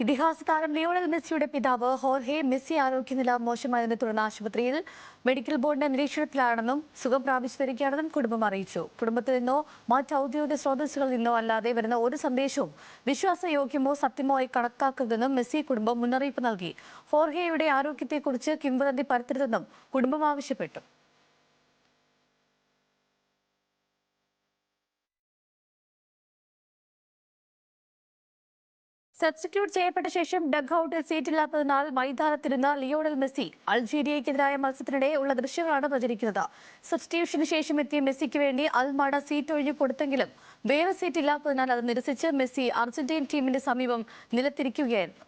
ഇതിഹാസ താരം ലിയോണൽ മെസ്സിയുടെ പിതാവ് ഹോർഹെ മെസ്സി ആരോഗ്യനില മോശമായതിനെ തുടർന്ന് ആശുപത്രിയിൽ മെഡിക്കൽ ബോർഡിന്റെ നിരീക്ഷണത്തിലാണെന്നും സുഖം പ്രാപിച്ചു വരികയാണെന്നും കുടുംബം അറിയിച്ചു. കുടുംബത്തിൽ നിന്നോ മറ്റ് ഔദ്യോഗിക സ്രോതസ്സുകളിൽ നിന്നോ അല്ലാതെ വരുന്ന ഒരു സന്ദേശവും വിശ്വാസയോഗ്യമോ സത്യമോ ആയി കണക്കാക്കരുതെന്നും മെസ്സി കുടുംബം മുന്നറിയിപ്പ് നൽകി. ഹോർഹെയുടെ ആരോഗ്യത്തെക്കുറിച്ച് കിംവദന്തി പരത്തരുതെന്നും കുടുംബം ആവശ്യപ്പെട്ടു. സബ്സ്റ്റിറ്റ്യൂട്ട് ചെയ്യപ്പെട്ട ശേഷം ഡഗ് ഔട്ടിൽ സീറ്റില്ലാത്തതിനാൽ മൈതാനത്തിരുന്ന ലിയോണൽ മെസ്സി അൾജീരിയയ്ക്കെതിരായ മത്സരത്തിനിടെ ഉള്ള ദൃശ്യങ്ങളാണ് പ്രചരിക്കുന്നത്. സബ്സ്റ്റിറ്റ്യൂഷന് ശേഷം എത്തിയ മെസ്സിക്ക് വേണ്ടി അൽമാഡ സീറ്റ് ഒഴിഞ്ഞു കൊടുത്തെങ്കിലും വേറെ സീറ്റ് ഇല്ലാത്തതിനാൽ അത് നിരസിച്ച് മെസ്സി അർജന്റീൻ ടീമിന്റെ സമീപം നിലത്തിരിക്കുകയായിരുന്നു.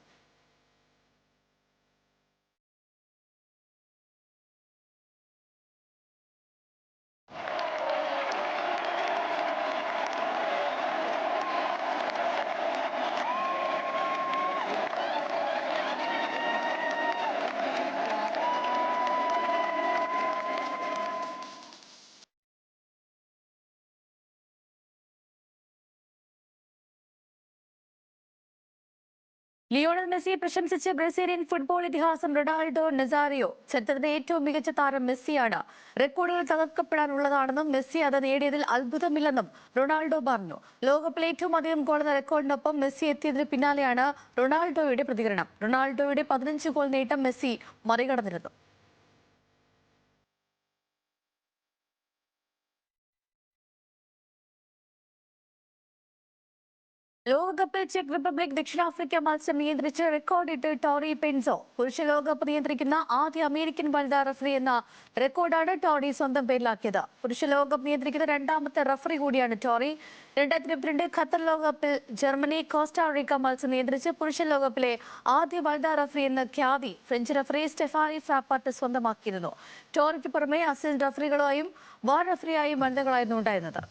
ലിയോണൽ മെസ്സിയെ പ്രശംസിച്ച് ബ്രസീലിയൻ ഫുട്ബോൾ ഇതിഹാസം റൊണാൾഡോ നസാരിയോ ചരിത്രത്തിലെ ഏറ്റവും മികച്ച താരം മെസ്സിയാണ്. റെക്കോർഡുകൾ തകർക്കപ്പെടാനുള്ളതാണെന്നും മെസ്സി അത് നേടിയതിൽ അത്ഭുതമില്ലെന്നും റൊണാൾഡോ പറഞ്ഞു. ലോകകപ്പിൽ ഏറ്റവും അധികം ഗോൾ എന്ന റെക്കോർഡിനൊപ്പം മെസ്സി എത്തിയതിന് പിന്നാലെയാണ് റൊണാൾഡോയുടെ പ്രതികരണം. റൊണാൾഡോയുടെ 15 ഗോൾ നേട്ടം മെസ്സി മറികടന്നിരുന്നു. ലോകകപ്പിൽ ചെക്ക് റിപ്പബ്ലിക് ദക്ഷിണാഫ്രിക്ക മത്സരം നിയന്ത്രിച്ച് റെക്കോർഡിട്ട് ടോറി പെൻസോ. പുരുഷ ലോകകപ്പ് നിയന്ത്രിക്കുന്ന ആദ്യ അമേരിക്കൻ വനിതാ റഫറി എന്ന റെക്കോർഡാണ് ടോറി സ്വന്തം പേരിലാക്കിയത്. പുരുഷ ലോകകപ്പ് നിയന്ത്രിക്കുന്ന രണ്ടാമത്തെ റഫറി കൂടിയാണ് ടോറി. 2022 ഖത്തർ ലോകകപ്പിൽ ജർമ്മനി കോസ്റ്റാറിക്ക മത്സരം നിയന്ത്രിച്ച് പുരുഷ ലോകകപ്പിലെ ആദ്യ വനിതാ റഫറി എന്ന ഖ്യാതി ഫ്രഞ്ച് റഫറി സ്റ്റെഫാനി ഫ്രാപ്പാട്ട് സ്വന്തമാക്കിയിരുന്നു. ടോറിക്ക് പുറമെ അസിസ്റ്റന്റ് റഫറികളായും വാർ റഫറിയായും വനിതകളായിരുന്നു ഉണ്ടായിരുന്നത്.